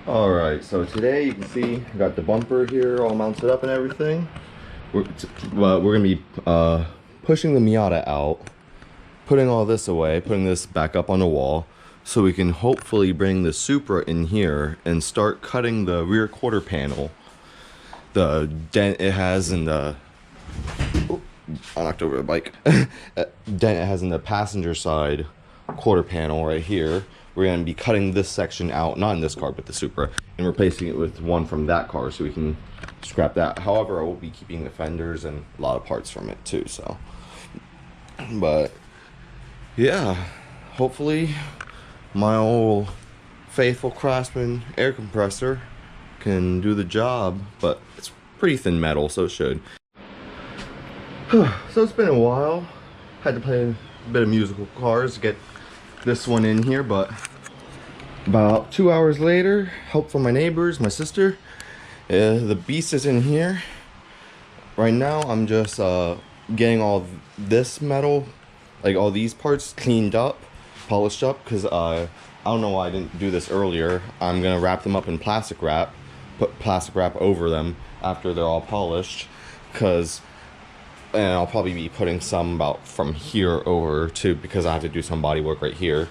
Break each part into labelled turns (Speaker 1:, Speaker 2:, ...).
Speaker 1: Alright, so today you can see I got the bumper here all mounted up and everything. We're going to be pushing the Miata out, putting all this away, putting this back up on the wall, so we can hopefully bring the Supra in here and start cutting the rear quarter panel. The dent it has in the... Oh, I knocked over the bike. Dent it has in the passenger side quarter panel right here. We're going to be cutting this section out, not in this car, but the Supra, and replacing it with one from that car so we can scrap that. However, I will be keeping the fenders and a lot of parts from it too, so. But, yeah, hopefully my old faithful Craftsman air compressor can do the job, but it's pretty thin metal, so it should. So it's been a while. Had to play a bit of musical cars to get this one in here, but about 2 hours later, help from my neighbors, my sister, the beast is in here. Right now I'm just getting all this metal, like all these parts, cleaned up, polished up, because I don't know why I didn't do this earlier. I'm gonna wrap them up in plastic wrap, put plastic wrap over them after they're all polished, and I'll probably be putting some about from here over too, because I have to do some body work right here.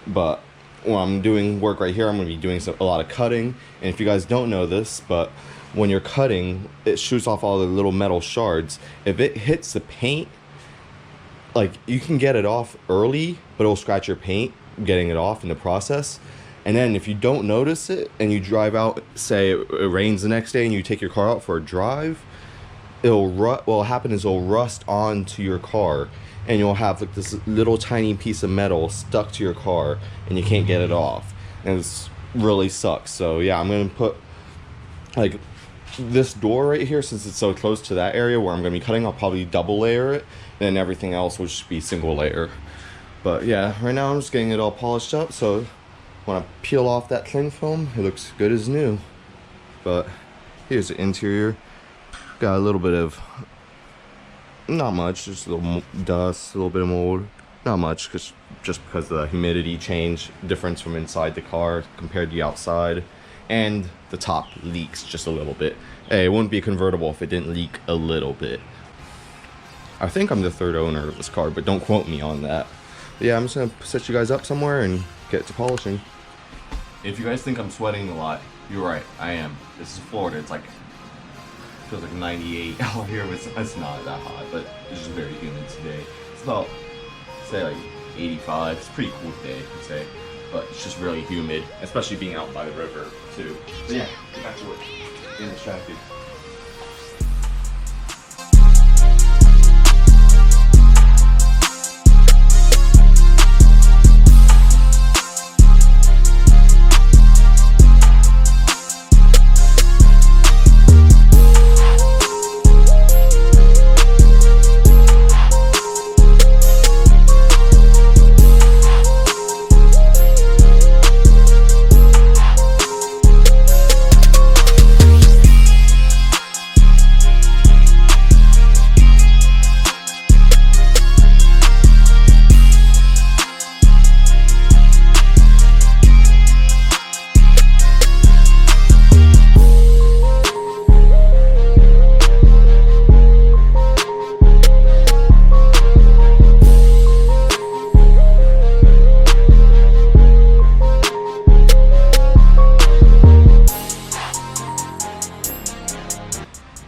Speaker 1: But when I'm doing work right here, I'm going to be doing a lot of cutting. And if you guys don't know this, but when you're cutting, it shoots off all the little metal shards. If it hits the paint, like, you can get it off early, but it'll scratch your paint getting it off in the process. And then if you don't notice it and you drive out, say it rains the next day and you take your car out for a drive, what'll happen is it'll rust onto your car, and you'll have like this little tiny piece of metal stuck to your car and you can't get it off, and it's really sucks. So yeah, I'm gonna put like this door right here, since it's so close to that area where I'm gonna be cutting, I'll probably double layer it, and then everything else will just be single layer. But yeah, right now I'm just getting it all polished up, so when I peel off that cling film, it looks good as new. But here's the interior. Got a little bit of, not much, just a little dust, a little bit of mold. Not much, just because of the humidity change difference from inside the car compared to the outside. And the top leaks just a little bit. Hey, it wouldn't be a convertible if it didn't leak a little bit. I think I'm the third owner of this car, but don't quote me on that. But yeah, I'm just going to set you guys up somewhere and get to polishing. If you guys think I'm sweating a lot, you're right, I am. This is Florida, it's like, feels like 98 out here. It's not that hot, but it's just very humid today. It's about, say, like 85. It's a pretty cool day, I'd say, but it's just really humid, especially being out by the river too. But yeah, get back to it. Getting distracted.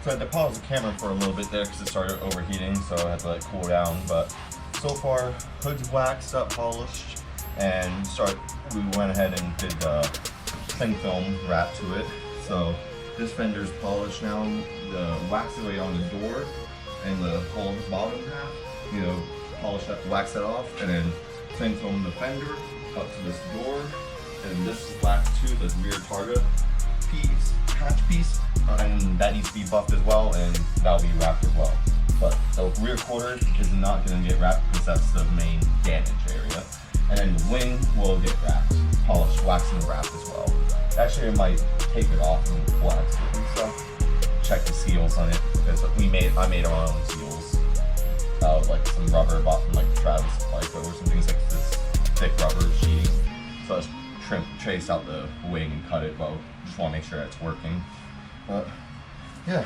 Speaker 1: So I had to pause the camera for a little bit there because it started overheating, so I had to let it cool down. But so far, hood's waxed up, polished, and we went ahead and did cling film wrap to it. So this fender's polished now. The wax is on the door and the whole bottom half. You know, polish that, wax that off, and then cling film the fender up to this door. And this is waxed too, the rear targa hatch piece, and that needs to be buffed as well, and that'll be wrapped as well. But the rear quarter is not going to get wrapped because that's the main damage area. And then the wing will get wrapped, polished, waxed and wrapped as well. Actually, I might take it off and wax it and stuff. Check the seals on it, because I made our own seals out of like some rubber bought from like Travis Supply or some things like this thick rubber sheeting. So I was trace out the wing and cut it, but just want to make sure that's working. But yeah,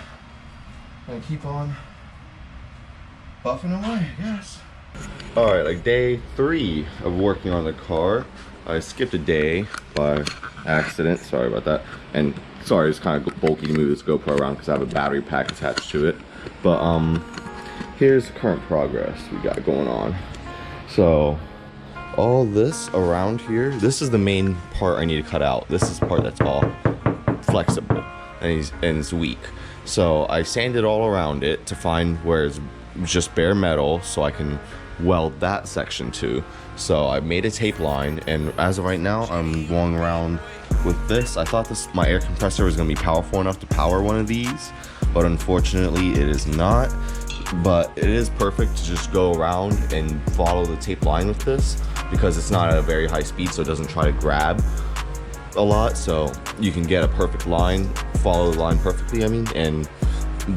Speaker 1: I'm gonna keep on buffing away, I guess. All right, like day 3 of working on the car. I skipped a day by accident. Sorry about that. And sorry, it's kind of bulky to move this GoPro around because I have a battery pack attached to it. But here's the current progress we got going on. So all this around here, this is the main part I need to cut out. This is the part that's all flexible and it's weak. So I sanded all around it to find where it's just bare metal so I can weld that section too. So I made a tape line, and as of right now I'm going around with this. I thought my air compressor was going to be powerful enough to power one of these, but unfortunately it is not. But it is perfect to just go around and follow the tape line with this, because it's not at a very high speed, so it doesn't try to grab a lot, so you can get a perfect line, follow the line perfectly, I mean. And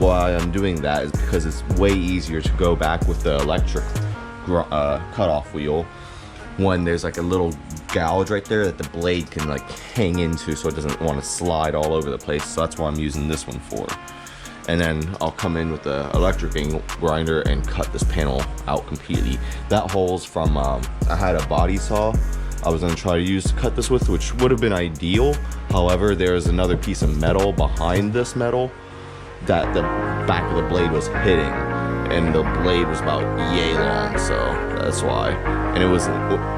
Speaker 1: why I'm doing that is because it's way easier to go back with the electric cutoff wheel when there's like a little gouge right there that the blade can like hang into, so it doesn't want to slide all over the place. So that's what I'm using this one for. And then I'll come in with the electric angle grinder and cut this panel out completely. That hole's from, I had a body saw I was gonna try to use to cut this with, which would have been ideal. However, there's another piece of metal behind this metal that the back of the blade was hitting, and the blade was about yay long, so that's why. And it was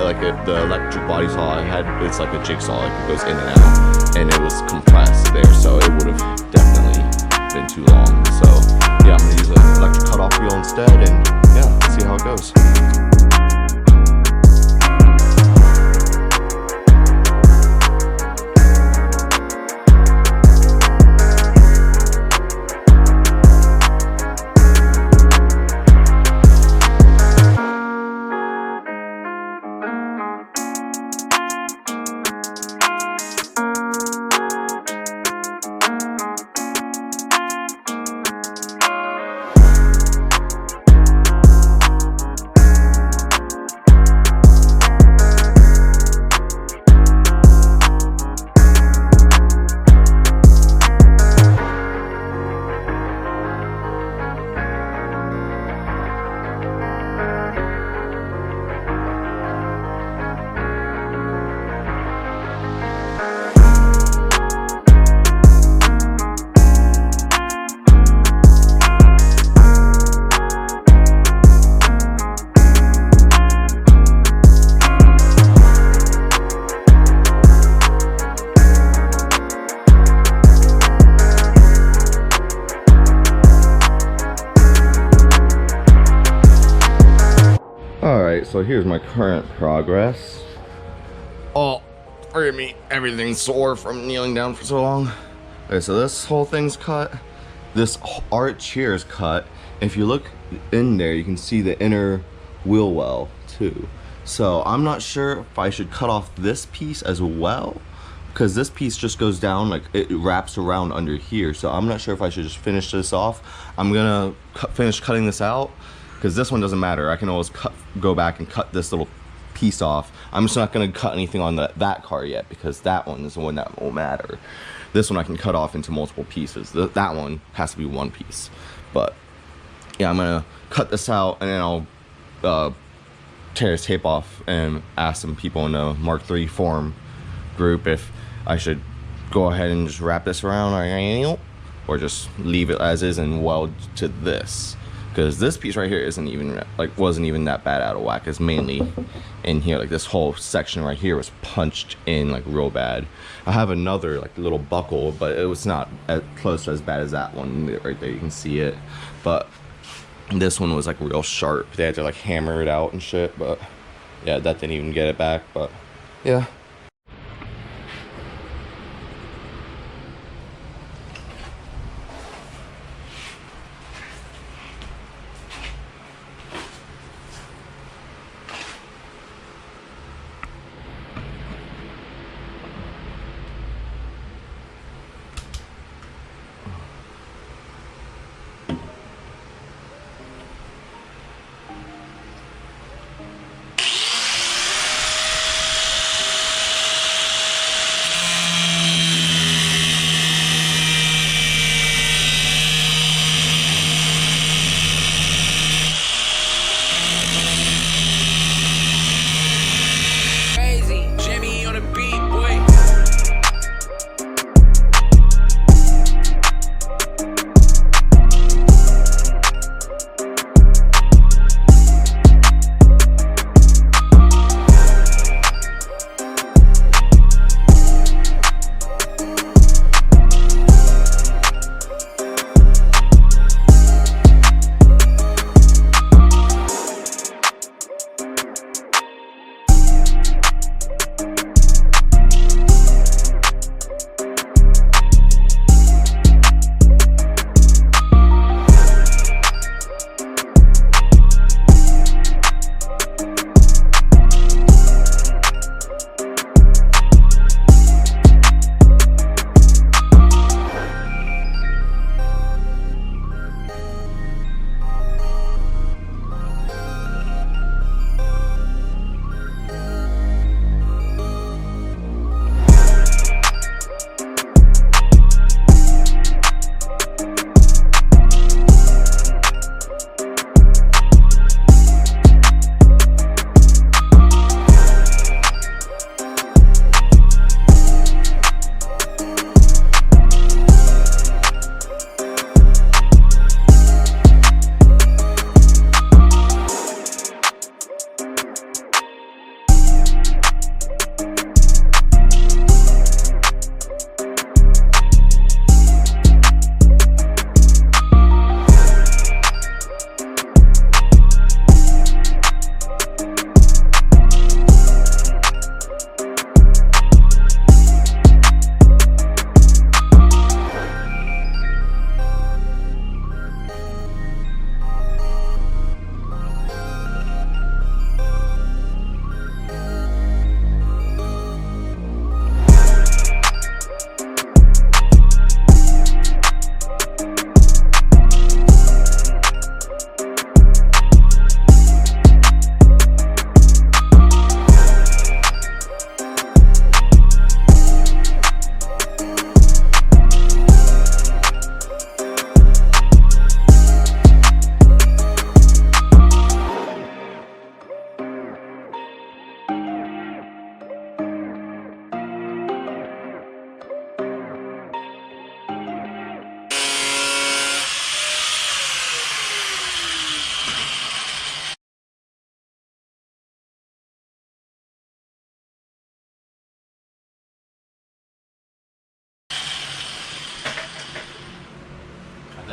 Speaker 1: like the electric body saw I had, it's like a jigsaw, like it goes in and out, and it was compressed there, so it would have definitely been too long. So yeah, I'm gonna use an electric cutoff wheel instead, and yeah, see how it goes. So here's my current progress. Oh, forgive me, everything's sore from kneeling down for so long. Okay, so this whole thing's cut. This arch here is cut. If you look in there, you can see the inner wheel well too. So I'm not sure if I should cut off this piece as well, because this piece just goes down, like it wraps around under here. So I'm not sure if I should just finish this off. I'm gonna finish cutting this out, because this one doesn't matter. I can always go back and cut this little piece off. I'm just not gonna cut anything on that car yet, because that one is the one that will matter. This one I can cut off into multiple pieces. That one has to be one piece. But yeah, I'm gonna cut this out, and then I'll tear this tape off and ask some people in the Mark III forum group if I should go ahead and just wrap this around or just leave it as is and weld to this. Because this piece right here wasn't even that bad out of whack. It's mainly in here, like this whole section right here was punched in like real bad. I have another like little buckle, but it was not as close to as bad as that one right there. You can see it, but this one was like real sharp. They had to like hammer it out and shit, but yeah, that didn't even get it back. But yeah.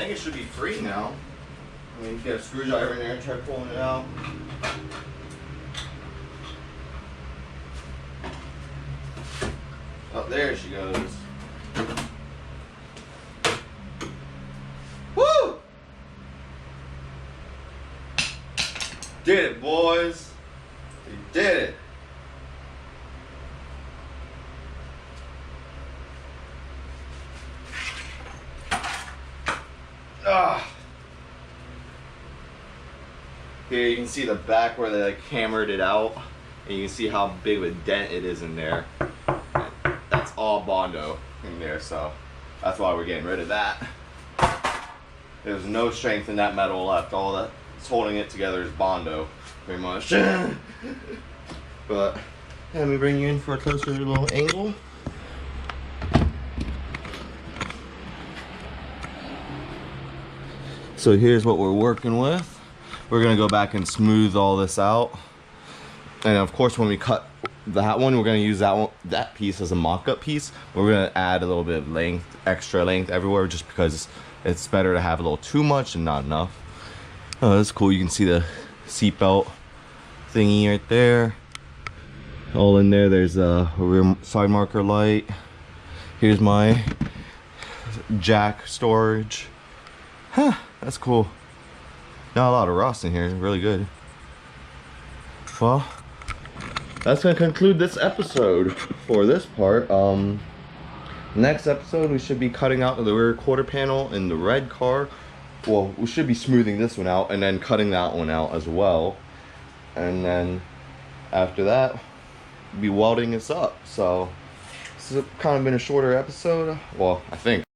Speaker 1: think it should be free now. I mean, get a screwdriver in there and try pulling it out. Oh, there she goes. Woo! Did it, boys. We did it. Ah. Here you can see the back where they like hammered it out, and you can see how big of a dent it is in there. That's all Bondo in there, so that's why we're getting rid of that. There's no strength in that metal left. All that's holding it together is Bondo, pretty much. But let me bring you in for a closer little angle. So here's what we're working with. We're gonna go back and smooth all this out. And of course, when we cut that one, we're gonna use that piece as a mock-up piece. We're gonna add a little bit of length, extra length everywhere, just because it's better to have a little too much and not enough. Oh, that's cool. You can see the seatbelt thingy right there. All in there. There's a rear side marker light. Here's my jack storage. Huh, that's cool. Not a lot of rust in here. Really good. Well, that's gonna conclude this episode for this part. Next episode we should be cutting out the rear quarter panel in the red car. Well, we should be smoothing this one out and then cutting that one out as well. And then after that, we'll be welding this up. So this has kind of been a shorter episode. Well, I think.